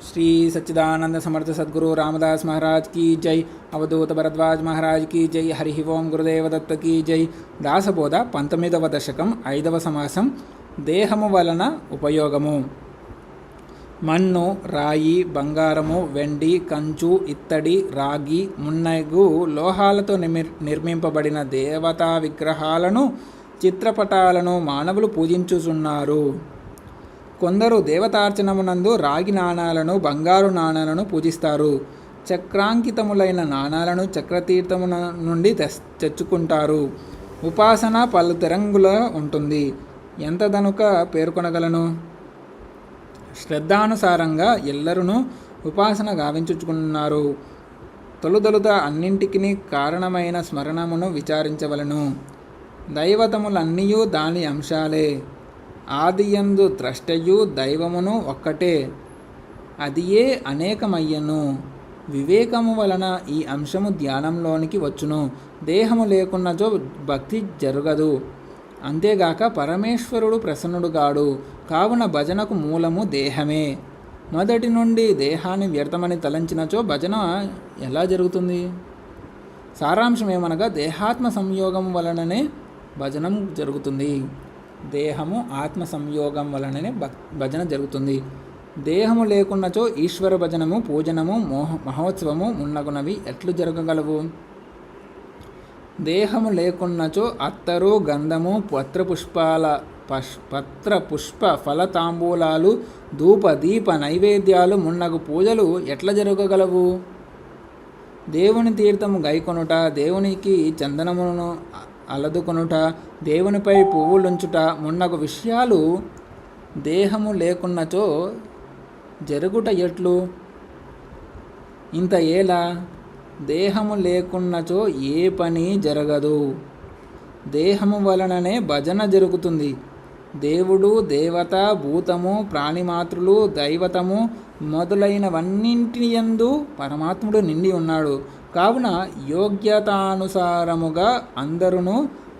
श्री सच्चिदानंद समर्थ सद्गुरु रामदास महाराज की जय। अवधूत भरद्वाज महाराज की जय। हरि ओं गुरुदेव दत्त की जय। दासबोध 19వ దశకం 5వ సమాసం దేహము వలన ఉపయోగము. మన్ను, రాయి, బంగారము, వెండి, కంచు, ఇత్తడి, రాగి మున్నగు లోహాలతో నిర్మింపబడిన దేవతా విగ్రహాలను, చిత్రపటాలను మానవులు పూజించుచున్నారు. కొందరు దేవతార్చనమునందు రాగి నాణాలను, బంగారు నాణాలను పూజిస్తారు. చక్రాంకితములైన నాణాలను చక్రతీర్థము నుండి తెచ్చుకుంటారు. ఉపాసన పలు తెరంగుల ఉంటుంది. ఎంతదనుక పేర్కొనగలను? శ్రద్ధానుసారంగా ఎల్లరును ఉపాసన గావించుచుకున్నారు. తొలుదొలుత అన్నింటికి కారణమైన స్మరణమును విచారించవలను. దైవతములన్నీయు దాని అంశాలే. ఆదియందు ద్రష్టయు దైవమును ఒక్కటే, అదియే అనేకమయ్యను. వివేకము వలన ఈ అంశము ధ్యానంలోనికి వచ్చును. దేహము లేకున్నచో భక్తి జరగదు. అంతేగాక పరమేశ్వరుడు ప్రసన్నుడుగాడు. కావున భజనకు మూలము దేహమే. మొదటి నుండి దేహాన్ని వ్యర్థమని తలంచినచో భజన ఎలా జరుగుతుంది? సారాంశమేమనగా దేహాత్మ సంయోగం వలననే భజనం జరుగుతుంది. దేహము ఆత్మ సంయోగం వలననే భజన జరుగుతుంది. దేహము లేకున్నచో ఈశ్వర భజనము, పూజనము, మహోత్సవము మున్నగునవి ఎట్లు జరగగలవు? దేహము లేకున్నచో అత్తరు, గంధము, పత్రపుష్ప ఫలతాంబూలాలు, ధూప దీప నైవేద్యాలు మున్నగు పూజలు ఎట్లా జరగగలవు? దేవుని తీర్థము గైకొనుట, దేవునికి చందనమును అలదుకొనుట, దేవునిపై పువ్వులుంచుట మున్నగు విషయాలు దేహము లేకున్నచో జరుగుట ఎట్లు? ఇంత ఏలా? దేహము లేకున్నచో ఏ పని జరగదు. దేహము వలననే భజన జరుగుతుంది. దేవుడు, దేవత, భూతము, ప్రాణిమాతృలు, దైవతము మొదలైనవన్నింటియందు పరమాత్ముడు నిండి ఉన్నాడు. కావున యోగ్యతానుసారముగా అందరును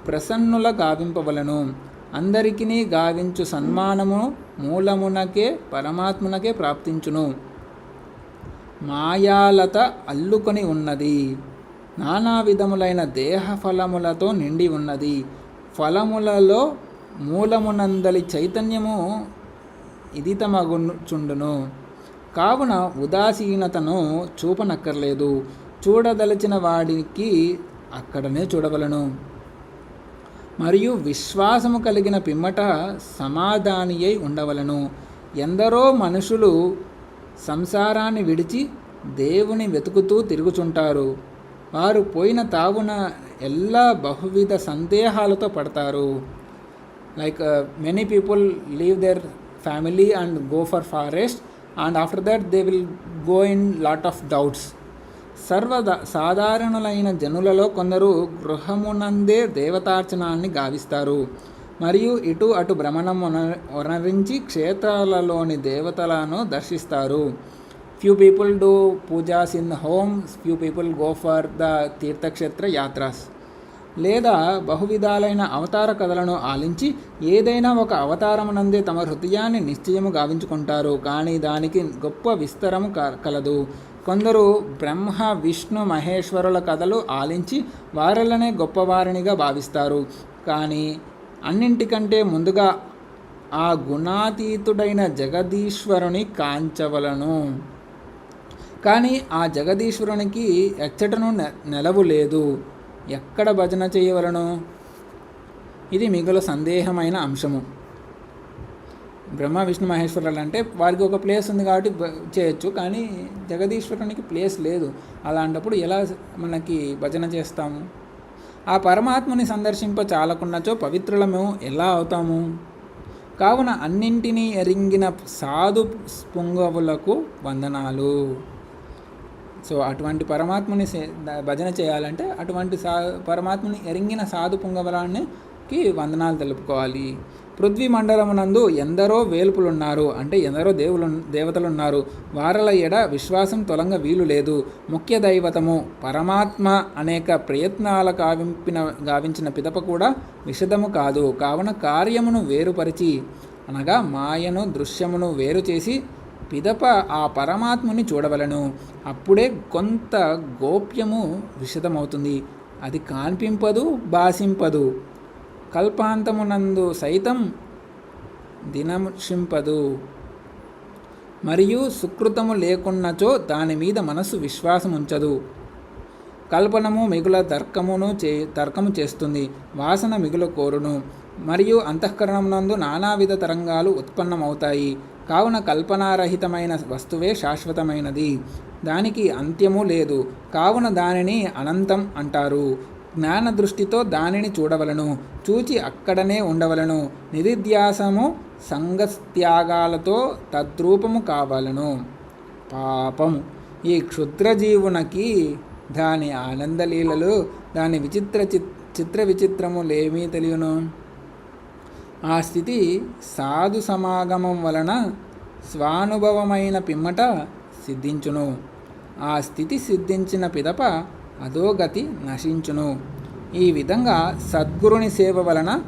ప్రసన్నుల గావింపవలను. అందరికిని గావించు సన్మానము మూలమునకే పరమాత్మునకే ప్రాప్తించును. మాయాలత అల్లుకొని ఉన్నది. నానా విధములైన దేహ ఫలములతో నిండి ఉన్నది. ఫలములలో మూలమునందలి చైతన్యము ఇదితమగుచుండును. కావున ఉదాసీనతను చూపనక్కర్లేదు. చూడదలచిన వాడికి అక్కడనే చూడవలను. మరియు విశ్వాసము కలిగిన పిమ్మట సమాధాని అయి ఉండవలను. ఎందరో మనుషులు సంసారాన్ని విడిచి దేవుని వెతుకుతూ తిరుగుచుంటారు. వారు పోయిన తావున ఎల్లా బహువిధ సందేహాలతో పడతారు. Like many people leave their family and go for forest and after that they will go in lot of doubts. సాధారణులైన జనులలో కొందరు గృహమునందే దేవతార్చనాన్ని గావిస్తారు. మరియు ఇటు అటు భ్రమణం వనరించి క్షేత్రాలలోని దేవతలను దర్శిస్తారు. Few people do pujas in homes, few people go for the తీర్థక్షేత్ర యాత్రాస్. లేదా బహువిధాలైన అవతార కథలను ఆలించి ఏదైనా ఒక అవతారమునందే తమ హృదయాన్ని నిశ్చయము గావించుకుంటారు. కానీ దానికి గొప్ప విస్తరము కలదు. కొందరు బ్రహ్మ, విష్ణు, మహేశ్వరుల కథలు ఆలించి వారిలోనే గొప్పవారినిగా భావిస్తారు. కానీ అన్నింటికంటే ముందుగా ఆ గుణాతీతుడైన జగదీశ్వరుని కాంచవలను. కానీ ఆ జగదీశ్వరునికి ఎచ్చటను నెలవు లేదు. ఎక్కడ భజన చేయవలను? ఇది మిగులు సందేహమైన అంశము. బ్రహ్మ, విష్ణు, మహేశ్వరులు అంటే వారికి ఒక ప్లేస్ ఉంది కాబట్టి చేయొచ్చు. కానీ జగదీశ్వరునికి ప్లేస్ లేదు. అలాంటప్పుడు ఎలా మనకి భజన చేస్తాము? ఆ పరమాత్మని సందర్శింప చాలకున్నచో పవిత్రులము ఎలా అవుతాము? కావున అన్నింటినీ ఎరింగిన సాధు పుంగవులకు వందనాలు. సో అటువంటి పరమాత్మని భజన చేయాలంటే అటువంటి పరమాత్మని ఎరింగిన సాధు పుంగవలానికి వందనాలు తెలుపుకోవాలి. పృథ్వీ మండలమునందు ఎందరో వేల్పులున్నారు, అంటే ఎందరో దేవతలున్నారు. వారల ఎడ విశ్వాసం తొలంగ వీలు లేదు. ముఖ్య దైవతము పరమాత్మ అనేక ప్రయత్నాల గావించిన పిదప కూడా విషదము కాదు. కావున కార్యమును వేరుపరిచి అనగా మాయను దృశ్యమును వేరు చేసి పిదప ఆ పరమాత్ముని చూడవలను. అప్పుడే కొంత గోప్యము విశదమవుతుంది. అది కాన్పింపదు, భాషింపదు. కల్పాంతమునందు సైతం దినముషింపదు. మరియు సుకృతము లేకున్నచో దాని మీద మనస్సు విశ్వాసముంచదు. కల్పనము మిగుల తర్కము చేస్తుంది. వాసన మిగుల కోరును. మరియు అంతఃకరణమునందు నానావిధ తరంగాలు ఉత్పన్నమవుతాయి. కావున కల్పనారహితమైన వస్తువే శాశ్వతమైనది. దానికి అంత్యము లేదు. కావున దానిని అనంతం అంటారు. జ్ఞాన దృష్టితో దానిని చూడవలను. చూచి అక్కడనే ఉండవలను. నిధిధ్యాసము సంగత్యాగాలతో తద్రూపము కావలను. పాపము ఈ క్షుద్రజీవునకి దాని ఆనందలీలలు, దాని చిత్ర విచిత్రములేమీ తెలియను. ఆ స్థితి సాధు సమాగమం వలన స్వానుభవమైన పిమ్మట సిద్ధించును. ఆ స్థితి సిద్ధించిన పిదప అధోగతి నశించును. ఈ విధంగా సద్గురుని సేవ వలన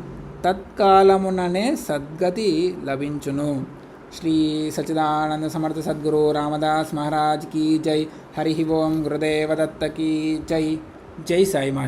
తత్కాలముననే సద్గతి లభించును. శ్రీ సచ్చిదానంద సమర్థ సద్గురు రామదాస్ మహారాజ్ కీ జై. హరి ఓం. గురుదేవ దత్త కీ జై. జై సాయి మాస్టర్.